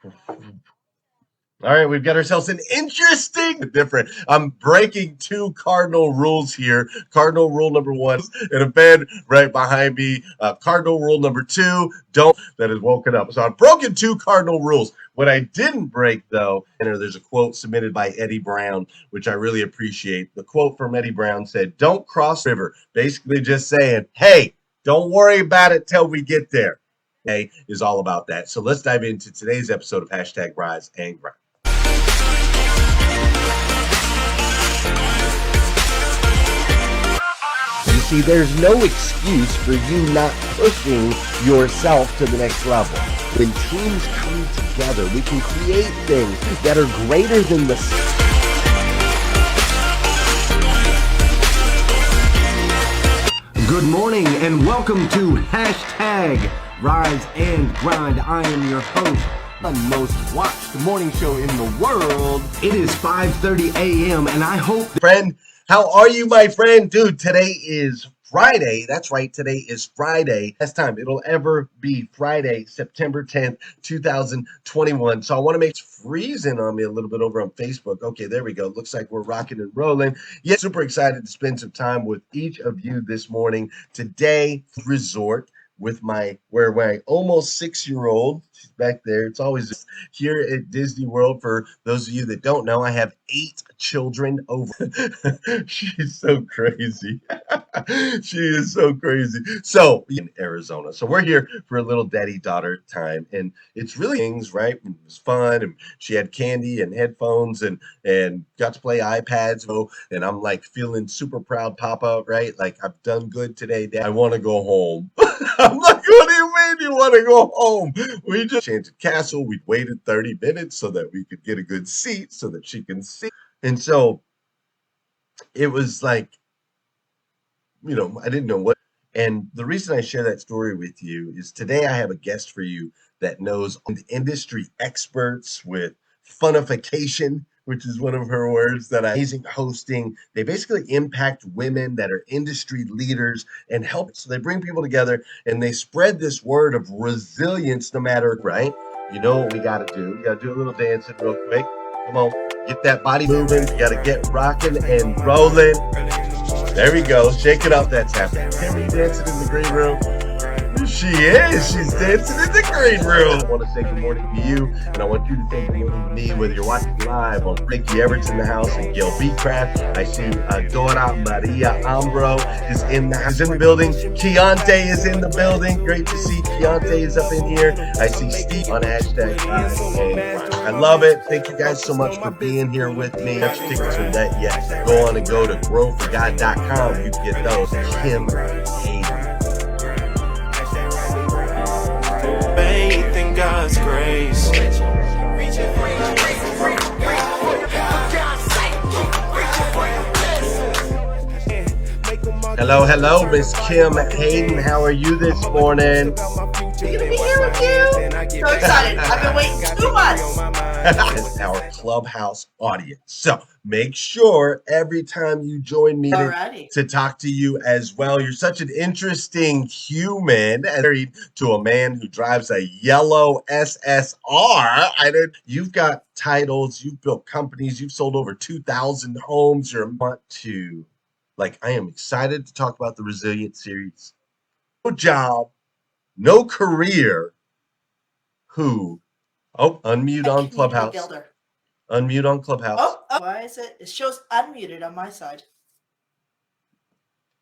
All right, we've got ourselves an interesting, different. I'm breaking two cardinal rules here. Cardinal rule number one, and a bed right behind me. Cardinal rule number two, don't that has woken up. So I've broken two cardinal rules. What I didn't break, though, and there's a quote submitted by Eddie Brown, which I really appreciate. The quote from Eddie Brown said, "Don't cross the river." Basically, just saying, "Hey, don't worry about it till we get there." Okay, is all about that. So let's dive into today's episode of hashtag Rise and Grind. You see, there's no excuse for you not pushing yourself to the next level. When teams come together, we can create things that are greater than the. Good morning and welcome to hashtag Rise and Grind. I am your host, the most watched morning show in the world. It is 5:30 a.m. and I hope... Friend, how are you, my friend? Dude, today is Friday. That's right, today is Friday. Last time it'll ever be Friday, September 10th, 2021. So I want to make it freezing on me a little bit over on Facebook. Okay, there we go. Looks like we're rocking and rolling. Yeah, super excited to spend some time with each of you this morning. Today, resort with my almost 6-year-old. She's back there. It's always here at Disney World. For those of you that don't know, I have 8 children over. She's so crazy. She is so crazy. So in Arizona. So we're here for a little daddy-daughter time. And it's really things, right? It was fun. And she had candy and headphones and got to play iPads. And I'm like feeling super proud, Papa, right? Like I've done good today, Dad. I want to go home. I'm like, what do you mean you want to go home? We just Enchanted Castle. We waited 30 minutes so that we could get a good seat so that she can see. And so it was like, I didn't know what. And the reason I share that story with you is today I have a guest for you that knows industry experts with funification, which is one of her words that I amazing hosting. They basically impact women that are industry leaders and help. So they bring people together and they spread this word of resilience no matter, right? You know what we got to do? We got to do a little dancing real quick. Come on, get that body moving. We got to get rocking and rolling. There we go. Shake it up. That's happening. Tammy dancing in the green room. She is. She's dancing in the green room. I want to say good morning to you, and I want you to say good morning to me, whether you're watching live on Ricky Everett's in the house and Gil Beecraft. I see Dora Maria Ambro is in the building. Keontae is in the building. Great to see Keontae is up in here. I see Steve on hashtag. I love it. Thank you guys so much for being here with me. If your tickets are that yet, go on and go to growforgod.com. You can get those. Kim Hayden. Faith in God's grace. Hello, Miss Kim Hayden. How are you this morning? Good to be here with you. So excited. I've been waiting 2 months. As our clubhouse audience. So make sure every time you join me to talk to you as well. You're such an interesting human, married to a man who drives a yellow SSR. You've got titles, you've built companies, you've sold over 2,000 homes. I am excited to talk about the Resilient series. No job, no career. Unmute on Clubhouse. Unmute on Clubhouse. Oh, why is it? It shows unmuted on my side.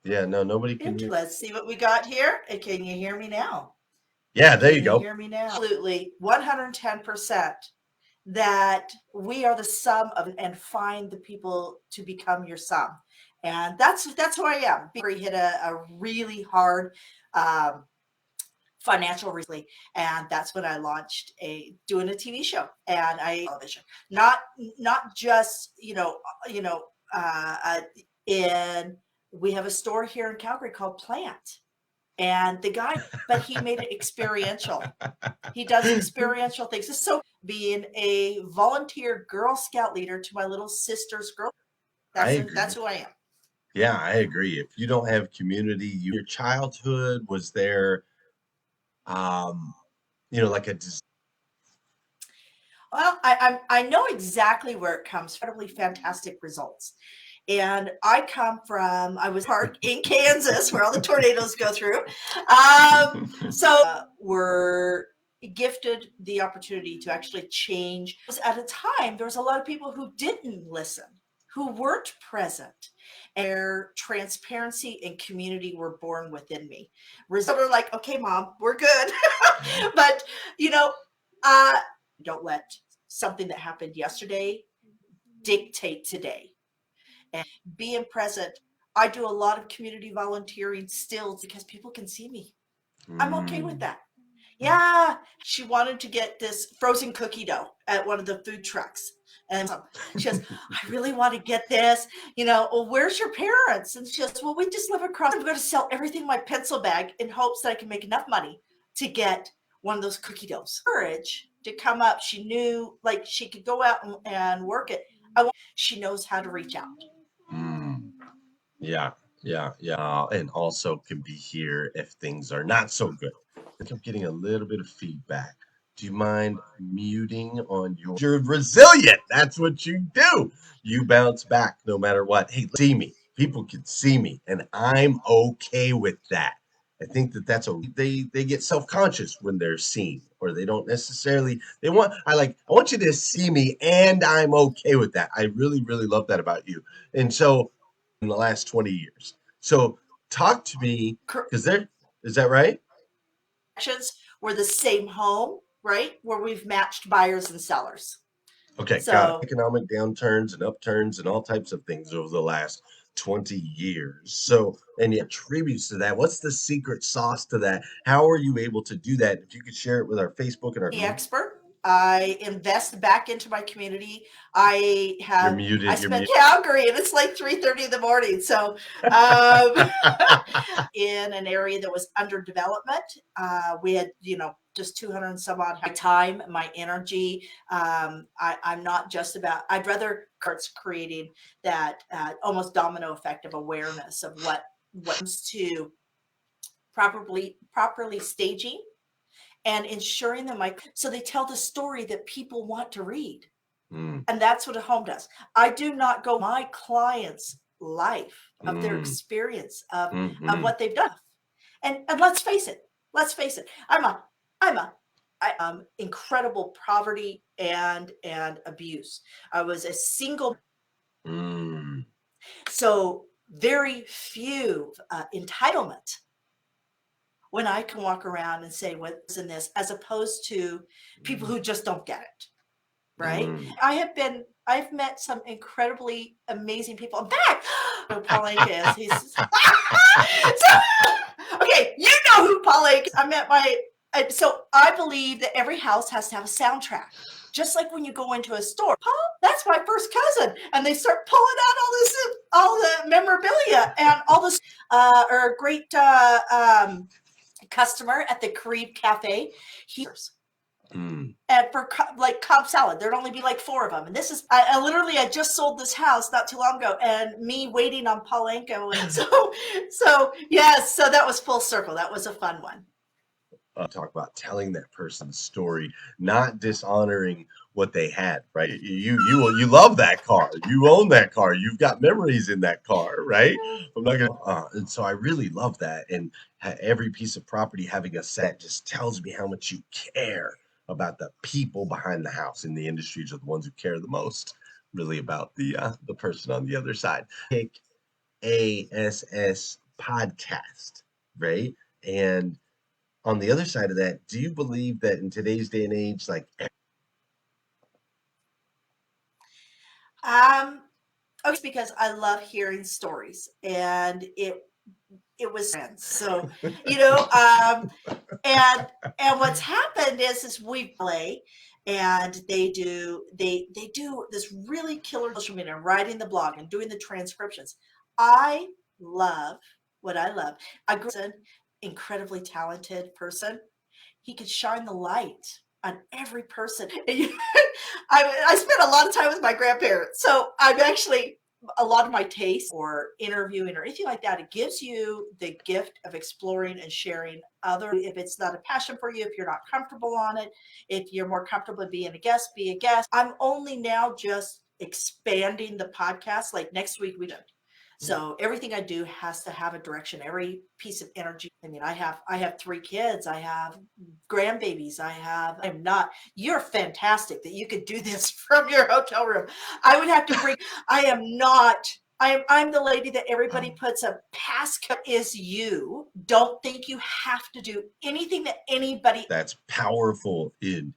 Yeah, no, nobody can hear. Let's see what we got here. Can you hear me now? Yeah, there you go. Can you hear me now? Absolutely, 110% that we are the sum of and find the people to become your sum. And that's who I am. We hit a really hard financial recently, and that's when I launched doing a TV show and television, not just we have a store here in Calgary called Plant, and the guy, but he made it experiential. He does experiential things. So being a volunteer Girl Scout leader to my little sister's girl, that's who I am. Yeah, I agree. If you don't have community, your childhood was there. Like Well, I know exactly where it comes from. Incredibly fantastic results. And I was park in Kansas where all the tornadoes go through. Were gifted the opportunity to actually change. At a time, there was a lot of people who didn't listen, who weren't present. Their transparency and community were born within me. We're like, okay, mom, we're good. But, you know, don't let something that happened yesterday dictate today. And being present, I do a lot of community volunteering still because people can see me. I'm okay with that. Yeah, she wanted to get this frozen cookie dough at one of the food trucks. And she goes, I really want to get this. Well, where's your parents? And she goes, well, we just live across. I'm going to sell everything in my pencil bag in hopes that I can make enough money to get one of those cookie doughs. Courage to come up. She knew like she could go out and work it. She knows how to reach out. Yeah, yeah. And also can be here if things are not so good. I think I'm getting a little bit of feedback. Do you mind muting on you're resilient. That's what you do. You bounce back no matter what. Hey, see me. People can see me, and I'm okay with that. I think that they get self-conscious when they're seen, or they don't necessarily I want you to see me, and I'm okay with that. I really, really love that about you. And so in the last 20 years. So talk to me, because is that right? We're the same home, right? Where we've matched buyers and sellers. Okay, got it. Economic downturns and upturns and all types of things over the last 20 years. So, and it attributes to that. What's the secret sauce to that? How are you able to do that? If you could share it with our Facebook and our expert. I invest back into my community. You're muted. Spent Calgary, and it's like 3:30 in the morning. So, in an area that was under development, we had just 200 and some odd. My time, my energy. I'm not just about. I'd rather creating that almost domino effect of awareness of what comes to properly staging and ensuring that so they tell the story that people want to read. And that's what a home does. I do not go my clients' life of their experience of what they've done. And let's face it. I'm incredible poverty and abuse. I was a single. So very few entitlement. When I can walk around and say what's in this, as opposed to people who just don't get it, right? I've met some incredibly amazing people. In fact, Paul Anka is. Okay, you know who Paul Anka is. I met so I believe that every house has to have a soundtrack. Just like when you go into a store, Paul, that's my first cousin, and they start pulling out all the memorabilia and all this, or a great customer at the Carib Cafe. And for like Cobb salad, there'd only be like 4 of them. And this is, I just sold this house not too long ago, and me waiting on Paul Anka. So yes, so that was full circle. That was a fun one. Talk about telling that person's story, not dishonoring what they had, right? You love that car, you own that car, you've got memories in that car, right? I'm not gonna, and so I really love that. And every piece of property having a set just tells me how much you care about the people behind the house. In the industries are the ones who care the most, really, about the person on the other side. Take ASS podcast, right? And on the other side of that, do you believe that in today's day and age, like it's because I love hearing stories, and it was friends. So, and what's happened is we play, and they do this really killer social media, writing the blog and doing the transcriptions. I love what I love. I grew up as an incredibly talented person. He could shine the light on every person. I spent a lot of time with my grandparents, so I'm actually a lot of my taste or interviewing or anything like that. It gives you the gift of exploring and sharing other. If it's not a passion for you, if you're not comfortable on it, if you're more comfortable being a guest, be a guest. I'm only now just expanding the podcast. Like next week we don't. So everything I do has to have a direction, every piece of energy. I mean, I have 3 kids, I have grandbabies, you're fantastic that you could do this from your hotel room. I would have to bring, I'm the lady that everybody puts a passcode is you. Don't think you have to do anything that anybody. That's powerful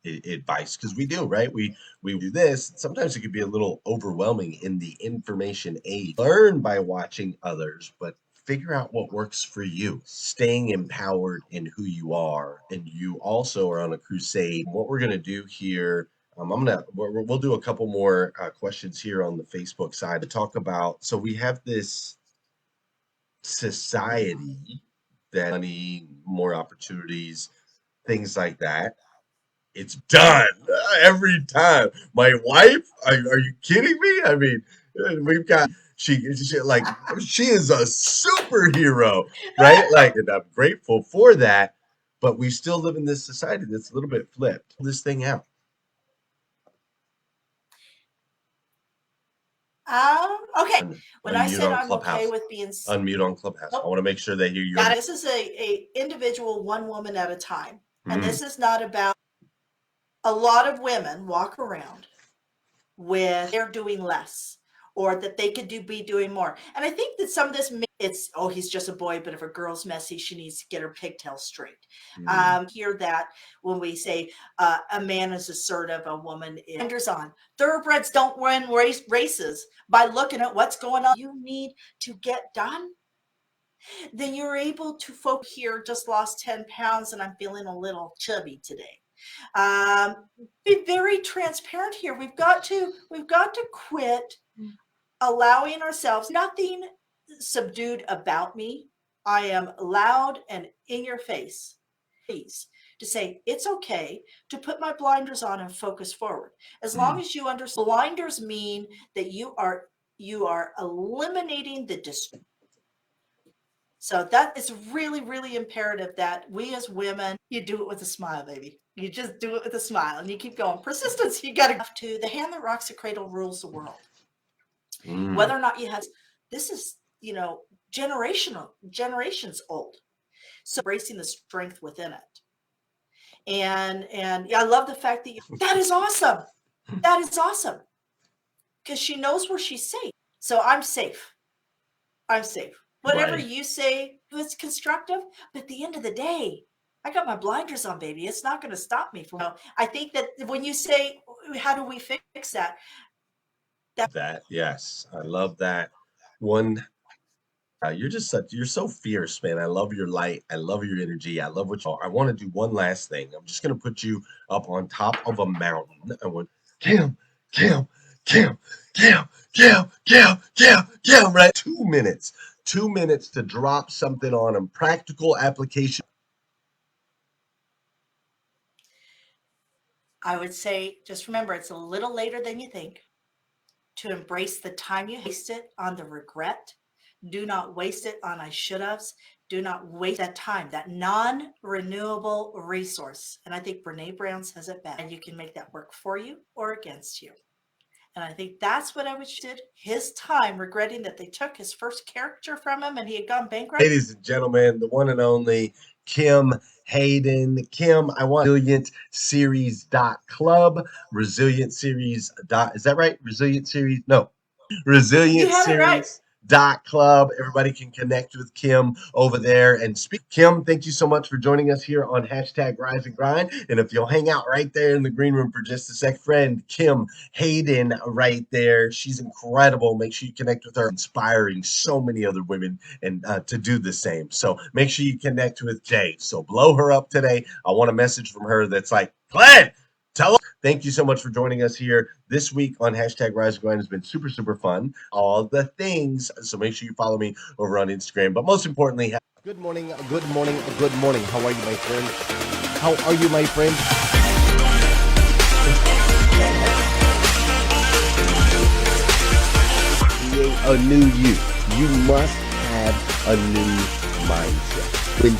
advice, because we do, right? We do this. Sometimes it could be a little overwhelming in the information age. Learn by watching others, but figure out what works for you. Staying empowered in who you are, and you also are on a crusade. What we're gonna do here. We'll do a couple more questions here on the Facebook side to talk about. So we have this society that money, more opportunities, things like that. It's done every time. My wife, are you kidding me? I mean, we've got she like she is a superhero, right? Like, and I'm grateful for that. But we still live in this society that's a little bit flipped. This thing out. Okay. When I Unmute said on I'm Clubhouse. okay with being Unmute on Clubhouse. I want to make sure they hear you. this is a individual, one woman at a time. And this is not about a lot of women walk around with they're doing less or that they could be doing more. And I think that some of this he's just a boy, but if a girl's messy, she needs to get her pigtails straight. Hear that when we say a man is assertive, a woman is blinders on. Thoroughbreds don't win races by looking at what's going on. You need to get done. Then you're able to focus here. Just lost 10 pounds and I'm feeling a little chubby today. Be very transparent here. We've got to quit allowing ourselves nothing subdued about me. I am loud and in your face, please, to say it's okay to put my blinders on and focus forward. As long as you understand, blinders mean that you are eliminating the distraction. So that is really, really imperative that we as women, you do it with a smile, baby. You just do it with a smile and you keep going. Persistence, you got to the hand that rocks the cradle rules the world. Whether or not you have, this is, generations old. So embracing the strength within it. And I love the fact that that is awesome. That is awesome. Because she knows where she's safe. So I'm safe. Whatever you say is constructive, but at the end of the day, I got my blinders on, baby. It's not going to stop me from. I think that when you say, how do we fix that? Yes, I love that one. You're so fierce, man. I love your light. I love your energy. I love what you are. I want to do one last thing. I'm just going to put you up on top of a mountain. I want Kim, right? 2 minutes. 2 minutes to drop something on them. Practical application. I would say, just remember, it's a little later than you think to embrace the time you wasted on the regret. Do not waste it on I should have's. Do not waste that time, that non-renewable resource. And I think Brene Brown says it best. And you can make that work for you or against you. And I think that's what I wish did. His time, regretting that they took his first character from him and he had gone bankrupt. Ladies and gentlemen, the one and only Kim Hayden. Kim, I want resilientseries.club, resilientseries. Is that right? Resilient series? No. Resilient series. Right. .club. Everybody can connect with Kim over there and speak. Kim, thank you so much for joining us here on hashtag Rise and Grind. And if you'll hang out right there in the green room for just a sec, friend Kim Hayden right there. She's incredible. Make sure you connect with her, inspiring so many other women and to do the same. So make sure you connect with Jay. So blow her up today. I want a message from her that's like, Glenn, tell us. Thank you so much for joining us here this week on hashtag Rise and Grind. It's been super, super fun. All the things. So make sure you follow me over on Instagram. But most importantly, good morning, good morning, good morning. How are you, my friend? How are you, my friend? Create a new you. You must have a new mindset. When